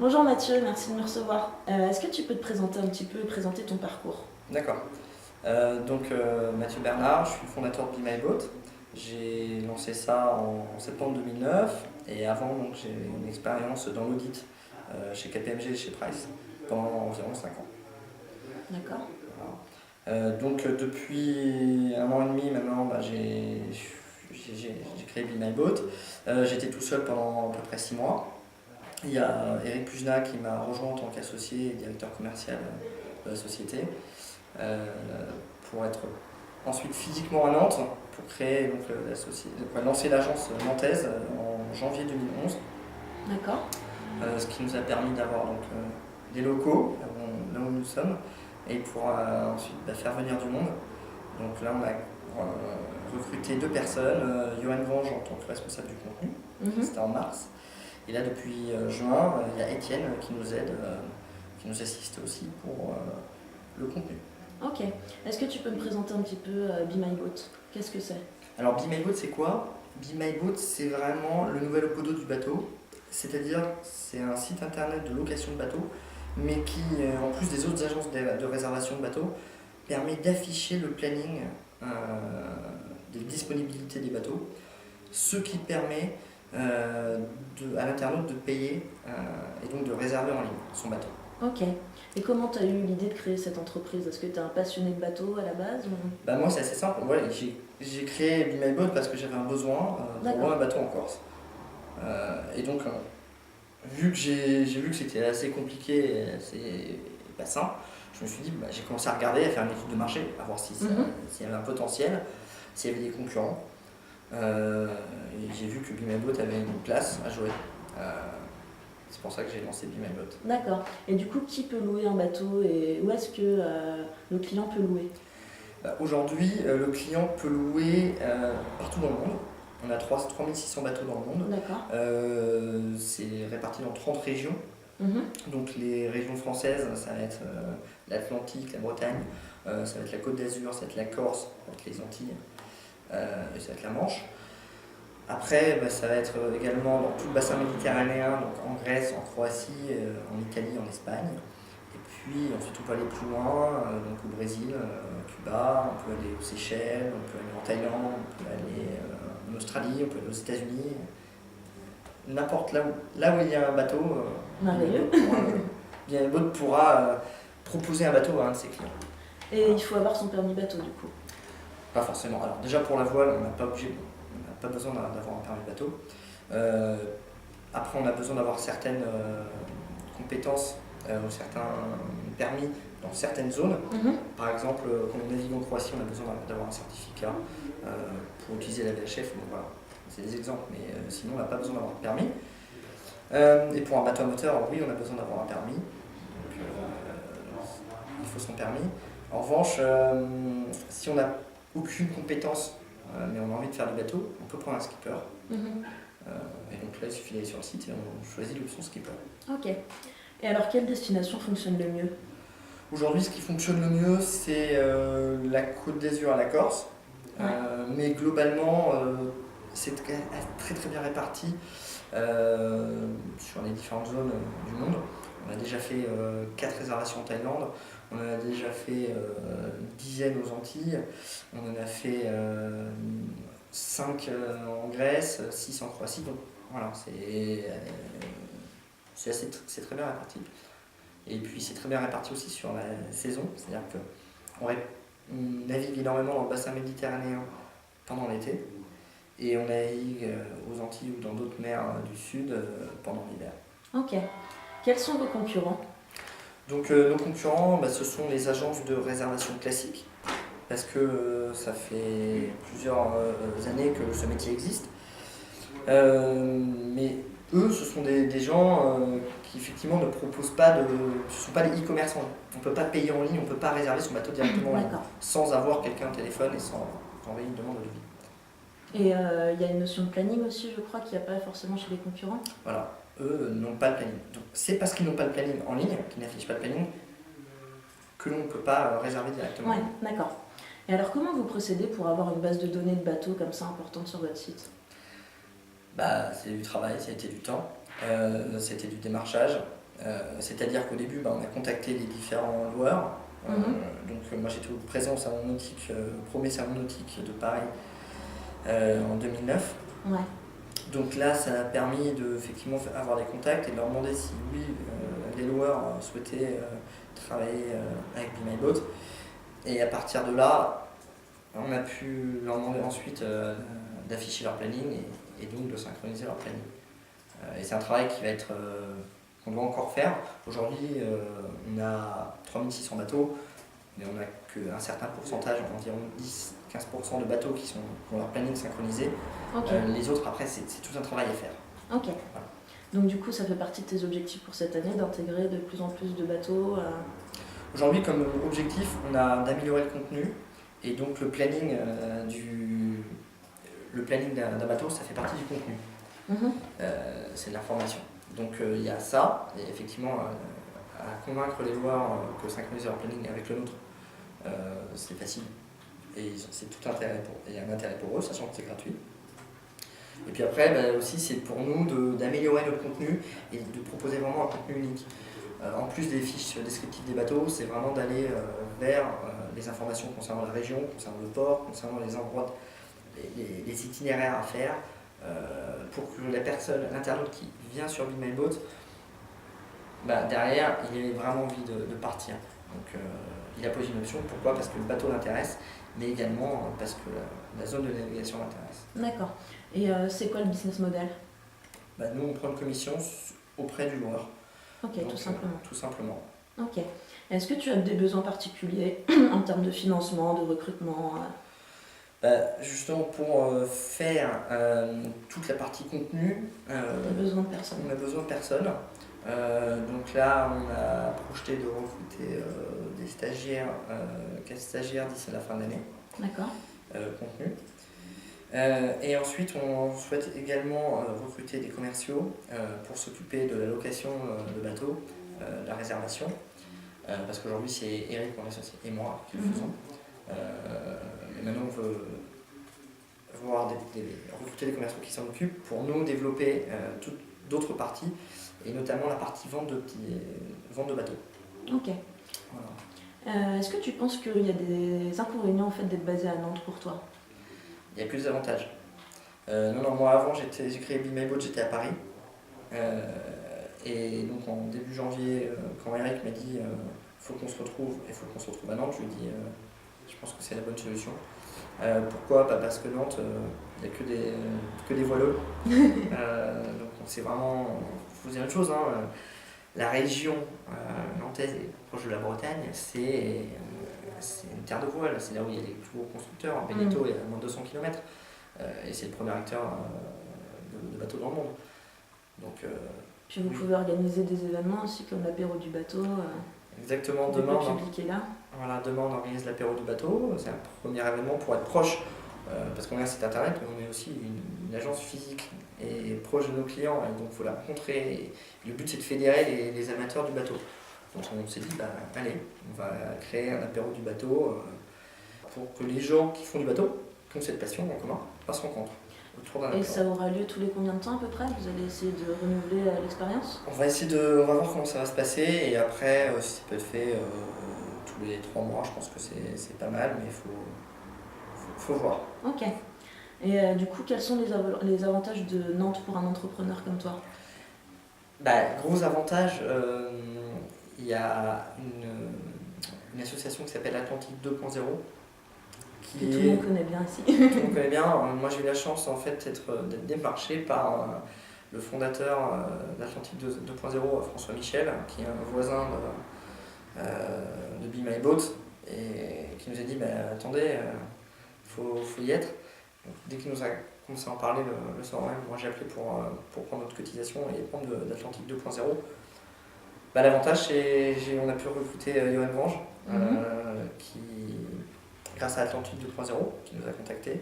Bonjour Mathieu, merci de me recevoir. Est-ce que tu peux te présenter un petit peu, présenter ton parcours? D'accord. Mathieu Bernard, je suis le fondateur de Be My Boat. J'ai lancé ça en septembre 2009 et avant j'ai une expérience dans l'audit chez KPMG et chez Price pendant environ 5 ans. D'accord. Voilà. Depuis un an et demi maintenant, j'ai créé Be My Boat. J'étais tout seul pendant à peu près 6 mois. Il y a Eric Pujna qui m'a rejoint en tant qu'associé et directeur commercial de la société. euh, pour être ensuite physiquement à Nantes pour créer lancer l'agence nantaise en janvier 2011, D'accord. ce qui nous a permis d'avoir des locaux là où nous sommes et pour ensuite faire venir du monde. Donc là on a recruté 2 personnes, Johan Vange en tant que responsable du contenu, c'était en mars, et là depuis juin il y a Étienne qui nous aide, qui nous assiste aussi pour le contenu. Ok. Est-ce que tu peux me présenter un petit peu Be My Boat? Qu'est-ce que c'est? Alors Be My Boat c'est quoi? Be My Boat c'est vraiment le nouvel Opodo du bateau, c'est-à-dire c'est un site internet de location de bateaux, mais qui en plus des autres agences de réservation de bateaux permet d'afficher le planning des disponibilités des bateaux, ce qui permet à l'internaute de payer et donc de réserver en ligne son bateau. Ok. Et comment tu as eu l'idée de créer cette entreprise? Est-ce que tu es un passionné de bateau à la base ou... Moi c'est assez simple, j'ai créé Be My Boat parce que j'avais un besoin de louer un bateau en Corse. Vu que j'ai vu que c'était assez compliqué et assez pas simple, je me suis dit, j'ai commencé à regarder, à faire une étude de marché, à voir s'il y avait un potentiel, s'il y avait des concurrents. Et j'ai vu que Be My Boat avait une place à jouer. C'est pour ça que j'ai lancé Be My Boat. D'accord. Et du coup, qui peut louer un bateau et où est-ce que le client peut louer? Aujourd'hui, le client peut louer partout dans le monde. On a 3600 bateaux dans le monde. D'accord. C'est réparti dans 30 régions. Mhm. Donc les régions françaises, ça va être l'Atlantique, la Bretagne, ça va être la Côte d'Azur, ça va être la Corse, ça va être les Antilles, et ça va être la Manche. Après, ça va être également dans tout le bassin méditerranéen, donc en Grèce, en Croatie, en Italie, en Espagne. Et puis ensuite on peut aller plus loin, donc au Brésil, Cuba, on peut aller aux Seychelles, on peut aller en Thaïlande, on peut aller en Australie, on peut aller aux États-Unis. N'importe là où il y a un bateau, Be My Boat pourra proposer un bateau à un de ses clients. Et il faut avoir son permis bateau du coup? Pas forcément. Alors déjà pour la voile, on n'a pas besoin d'avoir un permis bateau. Après, on a besoin d'avoir certaines compétences ou certains permis dans certaines zones. Par exemple, quand on navigue en Croatie, on a besoin d'avoir un certificat pour utiliser la VHF. Donc voilà, c'est des exemples, mais sinon on n'a pas besoin d'avoir de permis. Et pour un bateau à moteur, oui, on a besoin d'avoir un permis. Donc, il faut son permis. En revanche, si on n'a aucune compétence, mais on a envie de faire du bateau, on peut prendre un skipper. Et donc là, il suffit d'aller sur le site et on choisit l'option skipper. Ok. Et alors, quelle destination fonctionne le mieux? Aujourd'hui, ce qui fonctionne le mieux, c'est la Côte d'Azur à la Corse. Ouais. Mais globalement, c'est très très bien réparti sur les différentes zones du monde. On a déjà fait 4 réservations en Thaïlande, on en a déjà fait une dizaine aux Antilles, on en a fait 5 en Grèce, 6 en Croatie. Donc voilà, c'est très bien réparti. Et puis c'est très bien réparti aussi sur la saison, c'est-à-dire qu'on navigue énormément dans le bassin méditerranéen pendant l'été et on navigue aux Antilles ou dans d'autres mers du sud pendant l'hiver. Ok. Quels sont vos concurrents? Donc nos concurrents, ce sont les agences de réservation classiques, parce que ça fait plusieurs années que ce métier existe. Mais eux, ce sont des gens qui effectivement ne proposent pas ce ne sont pas des e-commerçants. On ne peut pas payer en ligne, on ne peut pas réserver son bateau directement en ligne, sans avoir quelqu'un au téléphone et sans envoyer une demande de devis. Et il y a une notion de planning aussi, je crois, qu'il n'y a pas forcément chez les concurrents. Voilà, eux n'ont pas le planning. Donc c'est parce qu'ils n'ont pas le planning en ligne, qu'ils n'affichent pas le planning, que l'on ne peut pas réserver directement. Ouais, d'accord. Et alors comment vous procédez pour avoir une base de données de bateaux comme ça importante sur votre site? C'est du travail, ça a été du temps, ça a été du démarchage, C'est-à-dire qu'au début, on a contacté les différents loueurs. Donc moi j'étais présent au salon nautique, au premier salon nautique de Paris en 2009. Ouais. Donc là, ça a permis de effectivement avoir des contacts et de leur demander si oui, les loueurs souhaitaient travailler avec Be My Boat. Et à partir de là, on a pu leur demander ensuite d'afficher leur planning et donc de synchroniser leur planning. Et c'est un travail qui va être qu'on doit encore faire. Aujourd'hui, on a 3600 bateaux, mais on n'a qu'un certain pourcentage, environ 10-15% de bateaux qui ont leur planning synchronisé. Okay. Les autres, après, c'est tout un travail à faire. Ok. Voilà. Donc du coup, ça fait partie de tes objectifs pour cette année, d'intégrer de plus en plus de bateaux Aujourd'hui, comme objectif, on a d'améliorer le contenu. Et donc le planning d'un bateau, ça fait partie du contenu. C'est de l'information. Donc il y a ça, et effectivement, à convaincre les loueurs que synchroniser leur planning avec le nôtre, c'est facile. Et c'est tout intérêt il y a un intérêt pour eux, sachant que c'est gratuit. Et puis après, aussi, c'est pour nous d'améliorer notre contenu et de proposer vraiment un contenu unique. En plus des fiches descriptives des bateaux, c'est vraiment d'aller vers les informations concernant la région, concernant le port, concernant les endroits, les itinéraires à faire, pour que la personne, l'internaute qui vient sur Be My Boat, derrière, il ait vraiment envie de partir. Donc il a posé une option, pourquoi ? Parce que le bateau l'intéresse, mais également parce que la zone de navigation l'intéresse. D'accord. Et c'est quoi le business model ? Nous, on prend une commission auprès du loueur. Ok, donc, tout simplement. Tout simplement. Ok. Est-ce que tu as des besoins particuliers en termes de financement, de recrutement Justement, pour faire toute la partie contenu, on a besoin de personnes. On a besoin de personnes. Donc là, on a projeté de recruter des stagiaires, 4 stagiaires d'ici à la fin de l'année. D'accord. Contenu. Et ensuite, on souhaite également recruter des commerciaux pour s'occuper de la location de bateaux, de la réservation. Parce qu'aujourd'hui, c'est Eric, mon associé, et moi qui le faisons. Et maintenant, on veut recruter des commerciaux qui s'en occupent pour nous développer d'autres parties, et notamment la partie vente de bateaux. Ok. Voilà. Est-ce que tu penses qu'il y a des inconvénients en fait, d'être basé à Nantes pour toi ? Il y a plus d'avantages. Non, moi avant j'ai créé Be My Boat, j'étais à Paris. Et donc en début janvier, quand Eric m'a dit faut qu'on se retrouve, et faut qu'on se retrouve à Nantes, je lui ai dit je pense que c'est la bonne solution. Pourquoi ? Parce que Nantes, il n'y a que des voileux. Donc c'est vraiment. Il faut dire une chose, la région nantaise est proche de la Bretagne, c'est une terre de voile, c'est là où il y a les plus gros constructeurs. Beneteau est à moins de 200 km et c'est le premier acteur de bateaux dans le monde. Donc, puis vous pouvez organiser des événements aussi comme l'apéro du bateau. Exactement, demain on organise l'apéro du bateau, c'est un premier événement pour être proche, parce qu'on a un site internet, mais on est aussi une agence physique et proche de nos clients, et donc il faut la rencontrer. Et le but c'est de fédérer les amateurs du bateau. Donc on s'est dit, allez, on va créer un apéro du bateau pour que les gens qui font du bateau, qui ont cette passion en commun, se rencontrent autour d'un apéro. Et ça aura lieu tous les combien de temps à peu près ? Vous allez essayer de renouveler l'expérience ? On va voir comment ça va se passer, et après, si ça peut être fait tous les 3 mois, je pense que c'est pas mal, mais il faut voir. Ok. Et du coup, quels sont les avantages de Nantes pour un entrepreneur comme toi ? Gros avantage, il y a une association qui s'appelle Atlantique 2.0. Que tout le monde connaît bien ici. Tout le monde connaît bien. Moi j'ai eu la chance en fait d'être démarché par le fondateur d'Atlantique 2.0, François Michel, qui est un voisin de Be My Boat, et qui nous a dit attendez, faut y être. Donc, dès qu'il nous a commencé à en parler le soir même, moi j'ai appelé pour prendre notre cotisation et prendre d'Atlantique 2.0. L'avantage c'est on a pu recruter Johan Grange, qui grâce à Atlantique 2.0 qui nous a contactés.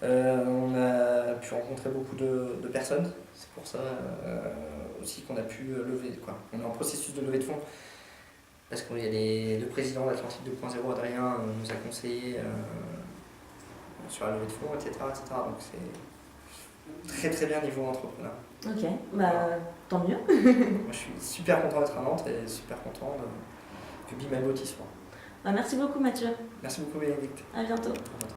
On a pu rencontrer beaucoup de personnes, c'est pour ça aussi qu'on a pu lever. On est en processus de levée de fonds, parce qu'il y a le président d'Atlantique 2.0, Adrien, nous a conseillé sur la levée de fonds, etc. Donc très très bien niveau entrepreneur. Ok, bah tant mieux. Moi je suis super content d'être à Nantes et super content que Be My Beauty soit. Bah, merci beaucoup Mathieu, Merci beaucoup Bénédicte. à bientôt. Pour votre